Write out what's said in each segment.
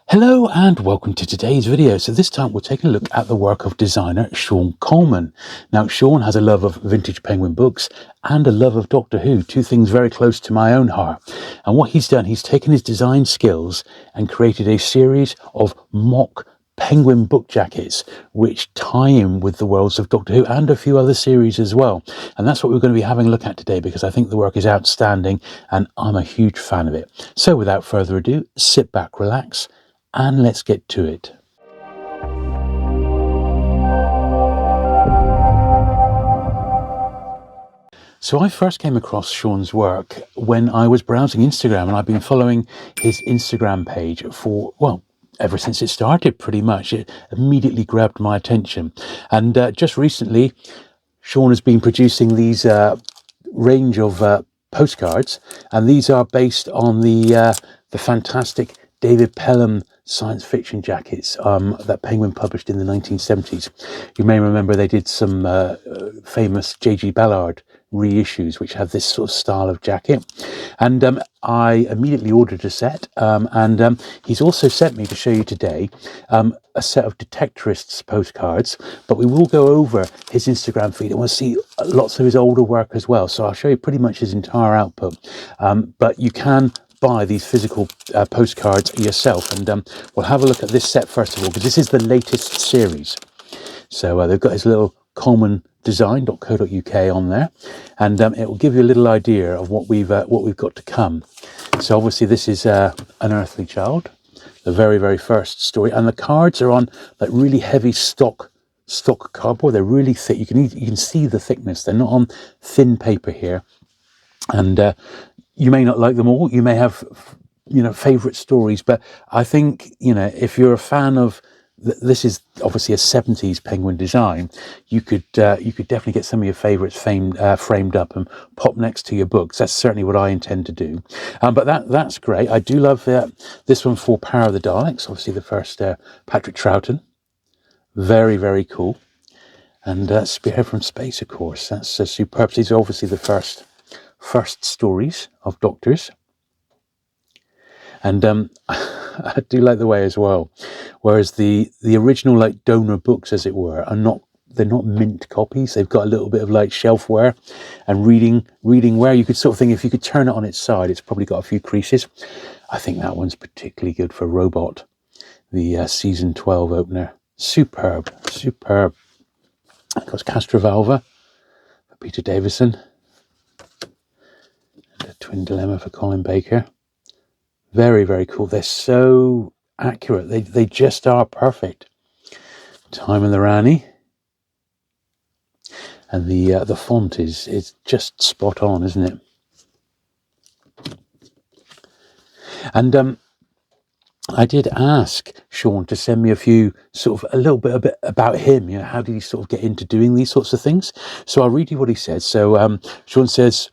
Hello and welcome to today's video. So this time we're taking a look at the work of designer Sean Colman. Now Sean has a love of vintage Penguin books and a love of Doctor Who, two things very close to my own heart. And what he's done, he's taken his design skills and created a series of mock Penguin book jackets which tie in with the worlds of Doctor Who and a few other series as well. And that's what we're going to be having a look at today, because I think the work is outstanding and I'm a huge fan of it. So without further ado, sit back, relax, and let's get to it. So I first came across Sean's work when I was browsing Instagram, and I've been following his Instagram page for, well, ever since it started pretty much. It immediately grabbed my attention. And just recently, Sean has been producing these range of postcards, and these are based on the fantastic David Pelham science fiction jackets that Penguin published in the 1970s. You may remember they did some famous J.G. Ballard reissues which have this sort of style of jacket, and I immediately ordered a set, and he's also sent me to show you today a set of Detectorists postcards, but we will go over his Instagram feed and we'll see lots of his older work as well. So I'll show you pretty much his entire output, but you can buy these physical postcards yourself, and we'll have a look at this set first of all, because this is the latest series. So they've got his little Coleman Design.co.uk on there, and it will give you a little idea of what we've got to come. So obviously this is An Earthly Child, the very first story, and the cards are on like really heavy stock cardboard. They're really thick. You can see the thickness. They're not on thin paper here, and you may not like them all. You may have, favourite stories, but I think, if you're a fan of, this is obviously a 70s Penguin design, you could definitely get some of your favourites framed up and pop next to your books. That's certainly what I intend to do. But that's great. I do love this one for Power of the Daleks, obviously the first Patrick Troughton. Very cool. And Spearhead from Space, of course. That's superb. These are obviously the first stories of Doctors, and I do like the way as well, whereas the original like donor books, as it were, they're not mint copies. They've got a little bit of like shelfware and reading where you could sort of think if you could turn it on its side, it's probably got a few creases. I think that one's particularly good for Robot, the season 12 opener. Superb. Of course, Castrovalva for Peter Davison. Twin Dilemma for Colin Baker. Very cool. They're so accurate. They just are perfect. Time and the Rani. And the font is just spot on, isn't it? And I did ask Sean to send me a little bit about him. How did he sort of get into doing these sorts of things? So I'll read you what he said. So Sean says,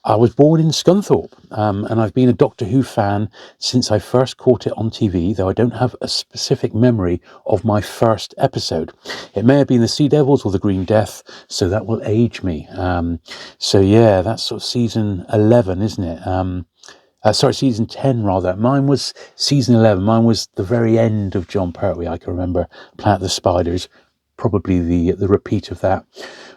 I was born in Scunthorpe, and I've been a Doctor Who fan since I first caught it on TV, though I don't have a specific memory of my first episode. It may have been the Sea Devils or the Green Death, so that will age me. So yeah, that's sort of season 11, isn't it? Season 10 rather. Mine was season 11. Mine was the very end of John Pertwee. I can remember Planet of the Spiders, probably the repeat of that.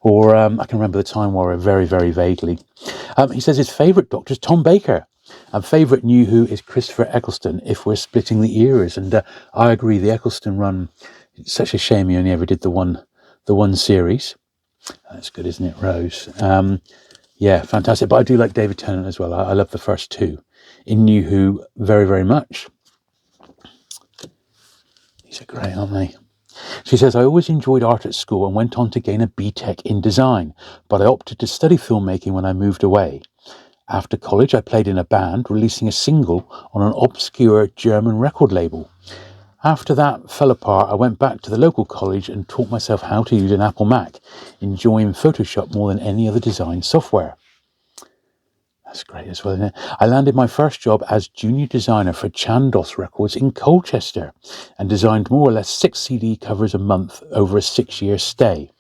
Or I can remember the Time Warrior very vaguely. He says his favourite Doctor is Tom Baker, and favourite New Who is Christopher Eccleston, if we're splitting the eras. And I agree, the Eccleston run, it's such a shame he only ever did the one series. That's good, isn't it, Rose? Yeah, fantastic. But I do like David Tennant as well. I love the first two in New Who very much. These are great, aren't they? She says, I always enjoyed art at school and went on to gain a BTEC in design, but I opted to study filmmaking when I moved away. After college, I played in a band, releasing a single on an obscure German record label. After that fell apart, I went back to the local college and taught myself how to use an Apple Mac, enjoying Photoshop more than any other design software. That's great as well, isn't it? I landed my first job as junior designer for Chandos Records in Colchester and designed more or less 6 CD covers a month over a 6-year stay.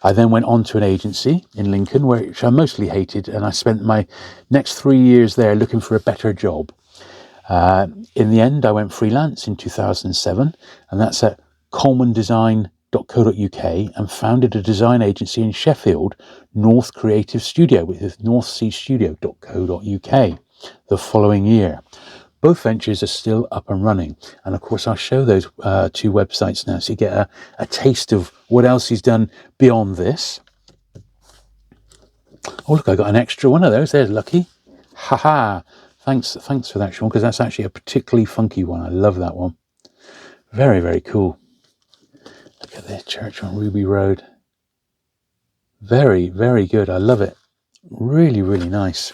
I then went on to an agency in Lincoln, which I mostly hated, and I spent my next 3 years there looking for a better job. In the end, I went freelance in 2007, and that's at colemandesign.co.uk, and founded a design agency in Sheffield, North Creative Studio, with northseastudio.co.uk the following year. Both ventures are still up and running, and of course I'll show those two websites now so you get a taste of what else he's done beyond this. Oh look, I got an extra one of those. There's lucky. Haha. Thanks for that, Sean, because that's actually a particularly funky one. I love that one. Very, very cool. Look at this church on Ruby Road. Very, very good. I love it. Really, really nice.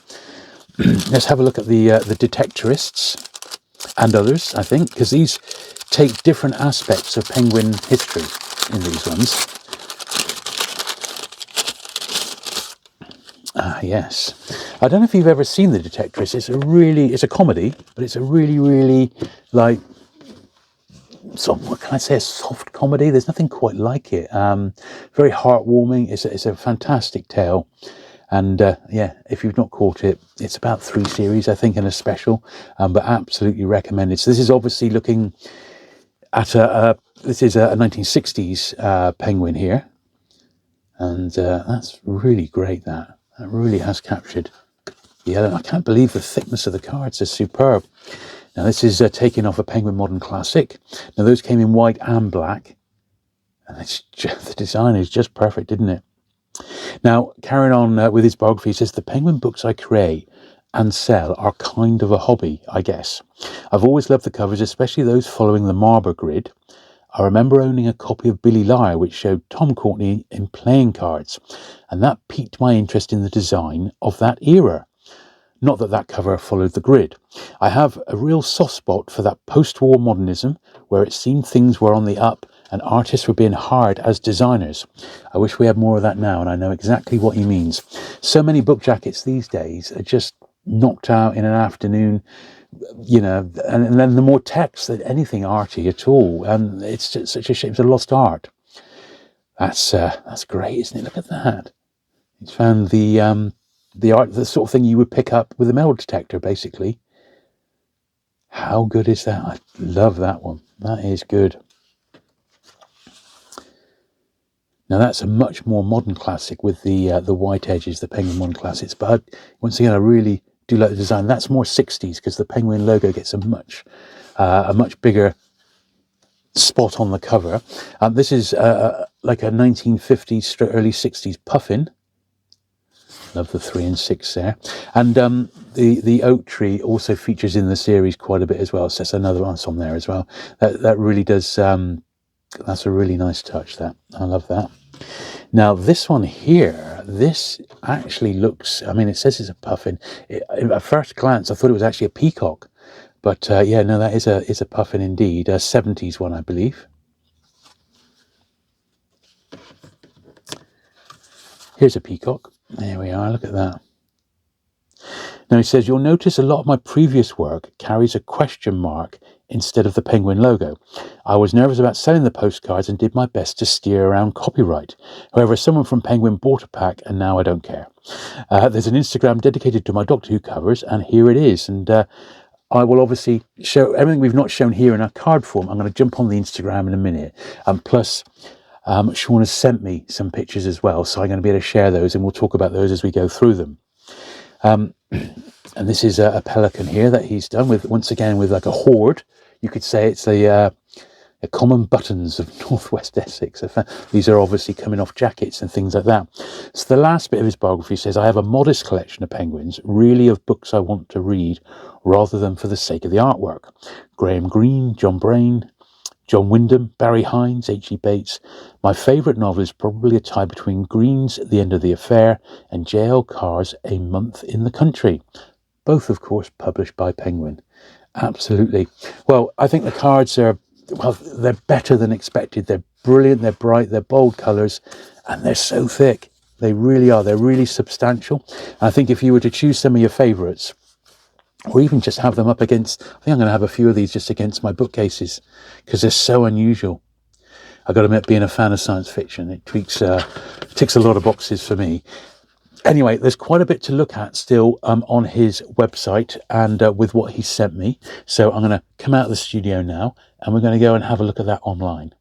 Let's have a look at the Detectorists and others, I think, because these take different aspects of penguin history in these ones. Ah, yes. I don't know if you've ever seen the Detectorists. It's a comedy, but it's a really, really, like, so what can I say, a soft comedy. There's nothing quite like it. Very heartwarming. It's a fantastic tale. And yeah, if you've not caught it, it's about 3 series, I think, in a special, but absolutely recommended. So this is obviously looking at this is a 1960s penguin here. And that's really great, that really has captured the element. I can't believe the thickness of the cards is superb. Now this is taken off a Penguin Modern Classic. Now those came in white and black, and the design is just perfect, isn't it? Now, carrying on with his biography, he says, the penguin books I create and sell are kind of a hobby, I guess. I've always loved the covers, especially those following the Marber grid. I remember owning a copy of Billy Liar, which showed Tom Courtenay in playing cards, and that piqued my interest in the design of that era. Not that that cover followed the grid. I have a real soft spot for that post-war modernism, where it seemed things were on the up and artists were being hired as designers. I wish we had more of that now, and I know exactly what he means. So many book jackets these days are just knocked out in an afternoon, you know, and then the more text than anything arty at all, and it's just such a shame. It's a lost art. That's great, isn't it? Look at that. He's found the art, the sort of thing you would pick up with a metal detector, basically. How good is that? I love that one. That is good. Now that's a much more modern classic with the white edges, the Penguin Modern Classics. But once again, I really do like the design. That's more 60s because the Penguin logo gets a much bigger spot on the cover. This is like a 1950s, early 60s puffin. Love the 3 and 6 there. And the oak tree also features in the series quite a bit as well. So that's another one on there as well. That really does. That's a really nice touch. That I love that. Now this one here, this actually looks. I mean, it says it's a puffin. At first glance, I thought it was actually a peacock, but yeah, no, that is a puffin indeed. A 70s one, I believe. Here's a peacock. There we are. Look at that. Now he says, you'll notice a lot of my previous work carries a question mark instead of the penguin logo. I was nervous about selling the postcards and did my best to steer around copyright. However, someone from Penguin bought a pack and now I don't care. There's an Instagram dedicated to my Doctor Who covers, and here it is. And I will obviously show everything we've not shown here in our card form. I'm going to jump on the Instagram in a minute. Plus, Sean has sent me some pictures as well, so I'm going to be able to share those, and we'll talk about those as we go through them. And this is a pelican here that he's done with, once again, with like a hoard. You could say it's the common buttons of Northwest Essex. These are obviously coming off jackets and things like that. So the last bit of his biography says, I have a modest collection of penguins, really of books I want to read rather than for the sake of the artwork. Graham Greene, John Brain, John Wyndham, Barry Hines, H.E. Bates. My favourite novel is probably a tie between Green's The End of the Affair and J.L. Carr's A Month in the Country. Both, of course, published by Penguin. Absolutely. Well, I think the cards are, well, they're better than expected. They're brilliant, they're bright, they're bold colours, and they're so thick. They really are. They're really substantial. I think if you were to choose some of your favourites, or even just have them up against, I think I'm going to have a few of these just against my bookcases, because they're so unusual. I've got to admit, being a fan of science fiction, it ticks a lot of boxes for me. Anyway, there's quite a bit to look at still on his website and with what he sent me. So I'm going to come out of the studio now and we're going to go and have a look at that online.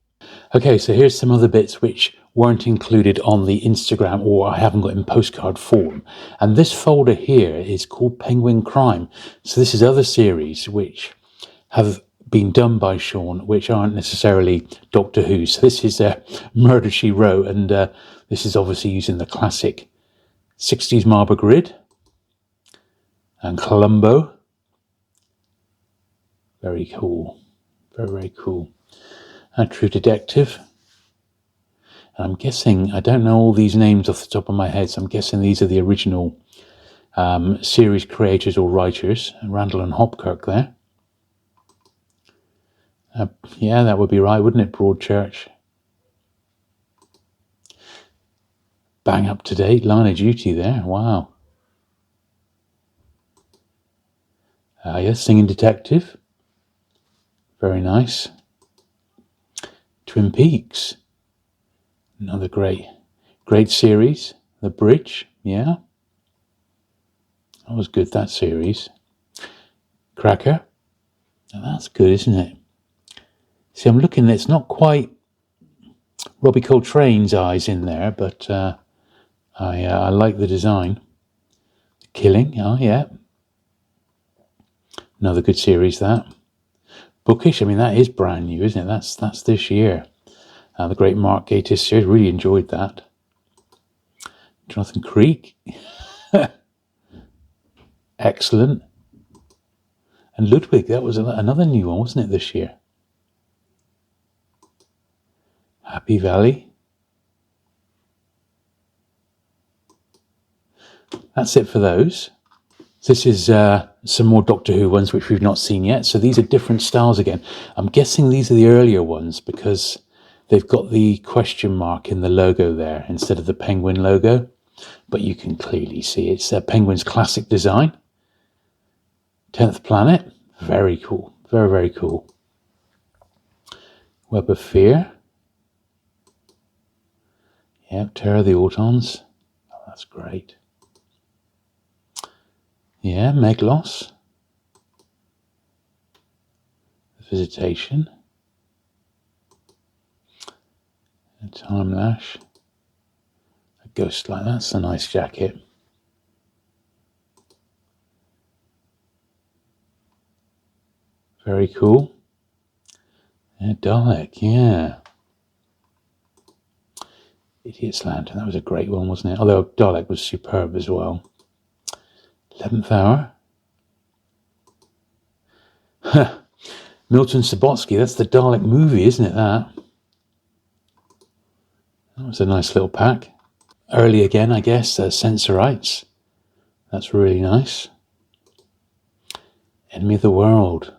Okay, so here's some other bits which weren't included on the Instagram or I haven't got in postcard form. And this folder here is called Penguin Crime. So this is other series which have been done by Sean, which aren't necessarily Doctor Who. So this is Murder, She Wrote, and this is obviously using the classic 60s marble grid and Columbo. Very cool. Very, very cool. And True Detective. And I'm guessing, I don't know all these names off the top of my head, so I'm guessing these are the original series creators or writers. Randall and Hopkirk there. Yeah, that would be right, wouldn't it? Broadchurch. Bang up to date. Line of Duty there. Wow. Yes, Singing Detective. Very nice. Twin Peaks. Another great series. The Bridge. Yeah. That was good, that series. Cracker. Now that's good, isn't it? See, I'm looking, it's not quite Robbie Coltrane's eyes in there, but I like the design. The Killing. Oh, yeah. Another good series, that. Bookish. I mean, that is brand new, isn't it? That's this year. The Great Mark Gatiss series. Really enjoyed that. Jonathan Creek. Excellent. And Ludwig, that was another new one, wasn't it, this year? Happy Valley. That's it for those. This is some more Doctor Who ones which we've not seen yet. So these are different styles again. I'm guessing these are the earlier ones because they've got the question mark in the logo there instead of the penguin logo. But you can clearly see it's Penguin's classic design. 10th Planet. Very cool. Very, very cool. Web of Fear. Yep, Terror of the Autons. Oh, that's great. Yeah, Meglos. Visitation. A Time Lash. A Ghost Light. That's a nice jacket. Very cool. Yeah, Dalek, yeah. Idiot's Lantern, that was a great one, wasn't it? Although Dalek was superb as well. 11th Hour. Milton Subotsky, that's the Dalek movie, isn't it, that? That was a nice little pack. Early again, I guess, Sensorites. That's really nice. Enemy of the World.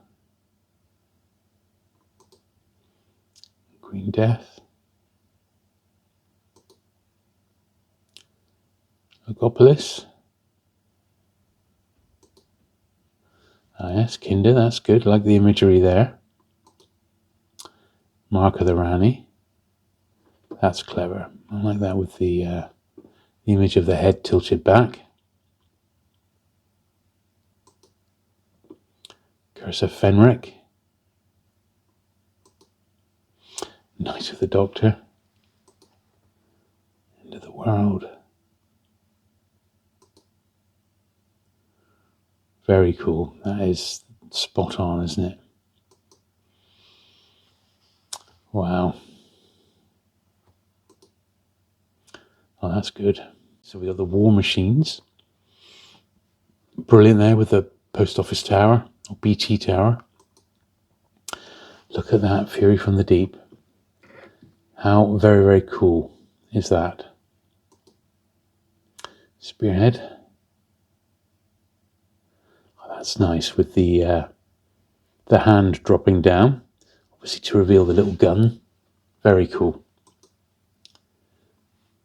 Green Death. Logopolis. Ah, yes, Kinder, that's good. I like the imagery there. Mark of the Rani. That's clever. I like that with the image of the head tilted back. Curse of Fenric. Night of the Doctor. End of the World. Very cool. That is spot on, isn't it? Wow. Oh, that's good. So we got the War Machines. Brilliant there with the Post Office Tower, or BT Tower. Look at that, Fury from the Deep. How very, very cool is that? Spearhead. Oh, that's nice with the hand dropping down, obviously to reveal the little gun. Very cool.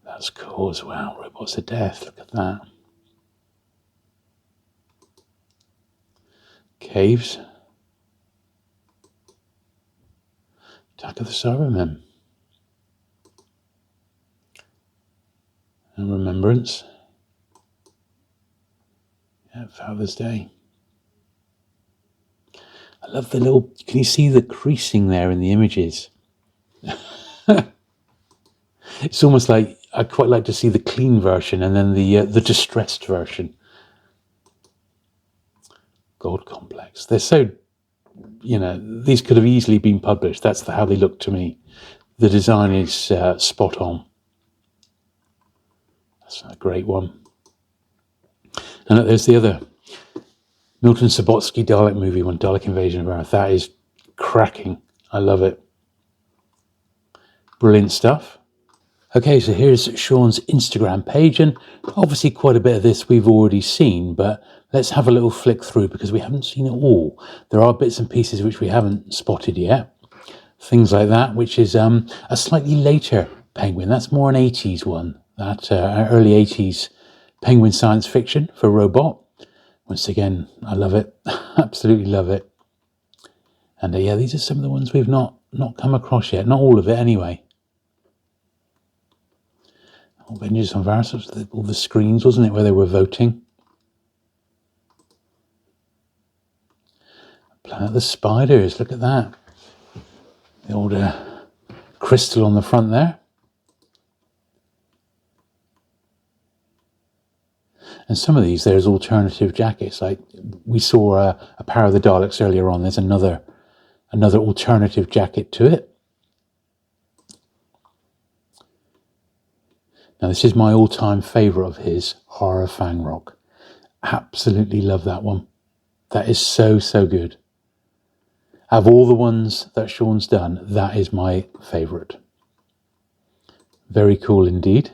That's cool as well. Robots of Death, look at that. Caves. Attack of the Cybermen. And Remembrance. Father's Day. I love the little, can you see the creasing there in the images? It's almost like, I quite like to see the clean version and then the distressed version. God Complex. They're so, these could have easily been published. That's how they look to me. The design is spot on. That's a great one. And there's the other Milton Subotsky Dalek movie one, Dalek Invasion of Earth. That is cracking. I love it. Brilliant stuff. Okay, so here's Sean's Instagram page, and obviously quite a bit of this we've already seen, but let's have a little flick through because we haven't seen it all. There are bits and pieces which we haven't spotted yet. Things like that, which is a slightly later Penguin. That's more an 80s one. That early 80s Penguin science fiction for Robot. Once again, I love it. Absolutely love it. And yeah, these are some of the ones we've not come across yet. Not all of it anyway. Avengers on Varus, all the screens, wasn't it, where they were voting? Planet of the Spiders, look at that. The old crystal on the front there. And some of these, there's alternative jackets. Like we saw a pair of the Daleks earlier on. There's another alternative jacket to it. Now, this is my all-time favourite of his, Horror Fang Rock. Absolutely love that one. That is so, so good. Out of all the ones that Sean's done, that is my favourite. Very cool indeed.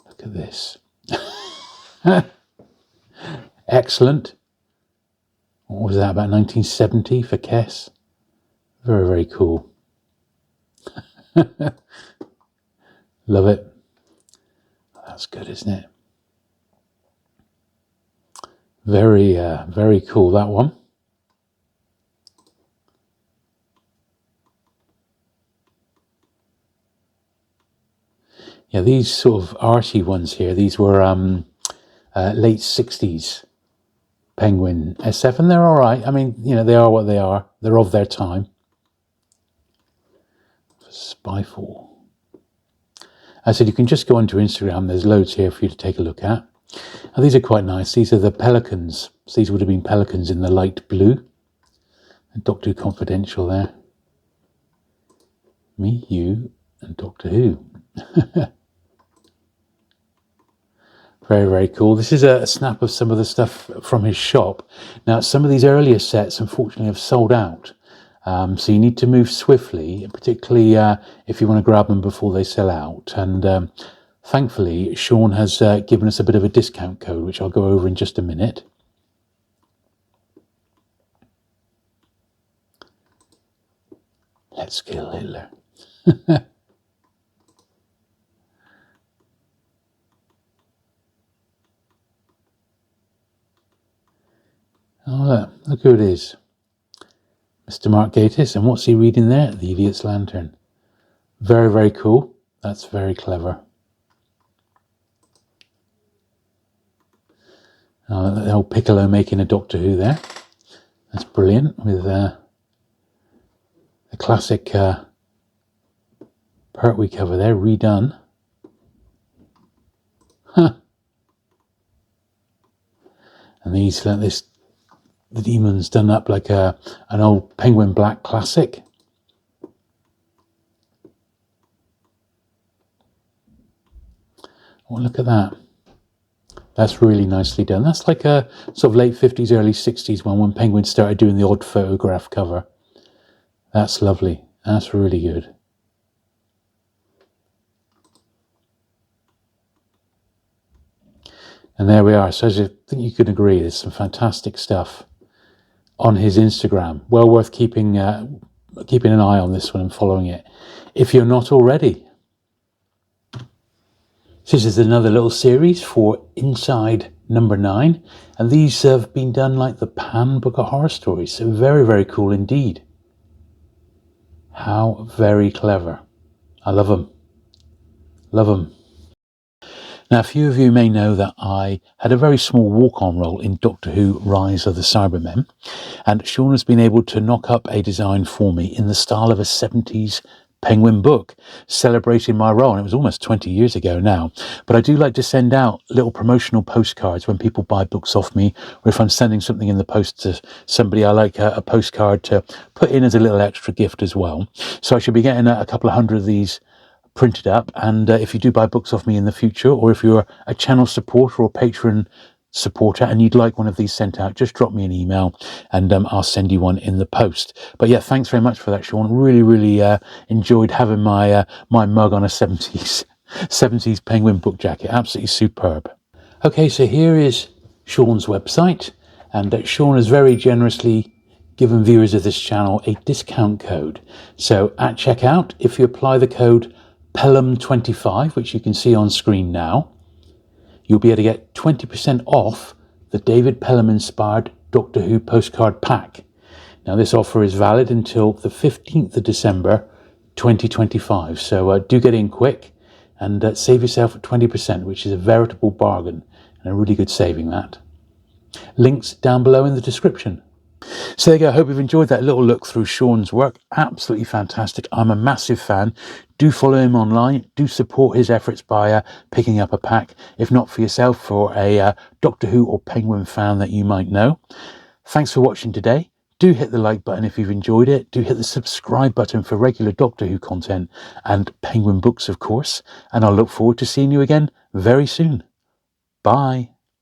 Look at this. Excellent. What was that, about 1970 for Kess? Very, very cool. Love it. That's good, isn't it? Very, very cool, that one. Yeah, these sort of arty ones here, these were late 60s Penguin SF, and they're all right. I mean, they are what they are. They're of their time. Spyfall. I said you can just go onto Instagram. There's loads here for you to take a look at. Now, these are quite nice. These are the Pelicans. So these would have been Pelicans in the light blue. And Doctor Who Confidential there. Me, you, and Doctor Who. Very, very cool. This is a snap of some of the stuff from his shop. Now, some of these earlier sets, unfortunately, have sold out. So you need to move swiftly, particularly if you want to grab them before they sell out. And thankfully, Sean has given us a bit of a discount code, which I'll go over in just a minute. Let's kill Hitler. Oh, look who it is. Mr. Mark Gatiss. And what's he reading there? The Idiot's Lantern. Very, very cool. That's very clever. The old Piccolo making a Doctor Who there. That's brilliant with the classic Pertwee cover there, redone. Huh. And the demon's done up like an old Penguin Black classic. Oh, look at that. That's really nicely done. That's like a sort of late 50s, early 60s one when Penguin started doing the odd photograph cover. That's lovely. That's really good. And there we are. So as I think you could agree, there's some fantastic stuff on his Instagram. Well worth keeping an eye on this one and following it if you're not already. This is another little series for Inside number 9, and these have been done like the Pan Book of Horror Stories. So very, very cool indeed. How very clever. I love them. Love them. Now, a few of you may know that I had a very small walk-on role in Doctor Who Rise of the Cybermen, and Sean has been able to knock up a design for me in the style of a 70s Penguin book, celebrating my role. And it was almost 20 years ago now. But I do like to send out little promotional postcards when people buy books off me, or if I'm sending something in the post to somebody, I like a postcard to put in as a little extra gift as well. So I should be getting a couple of hundred of these printed up. And if you do buy books off me in the future, or if you're a channel supporter or patron supporter and you'd like one of these sent out, just drop me an email and I'll send you one in the post. But yeah, thanks very much for that, Sean. Really enjoyed having my my mug on a 70s Penguin book jacket. Absolutely superb. Okay, so here is Sean's website, and Sean has very generously given viewers of this channel a discount code. So at checkout, if you apply the code Pelham25, which you can see on screen now, you'll be able to get 20% off the David Pelham inspired Doctor Who postcard pack. Now, this offer is valid until the 15th of December 2025. So do get in quick and save yourself 20%, which is a veritable bargain and a really good saving, that. Links down below in the description. So there you go. I hope you've enjoyed that little look through Sean's work. Absolutely fantastic. I'm a massive fan. Do follow him online. Do support his efforts by picking up a pack, if not for yourself, for a Doctor Who or Penguin fan that you might know. Thanks for watching today. Do hit the like button if you've enjoyed it. Do hit the subscribe button for regular Doctor Who content and Penguin books, of course. And I'll look forward to seeing you again very soon. Bye.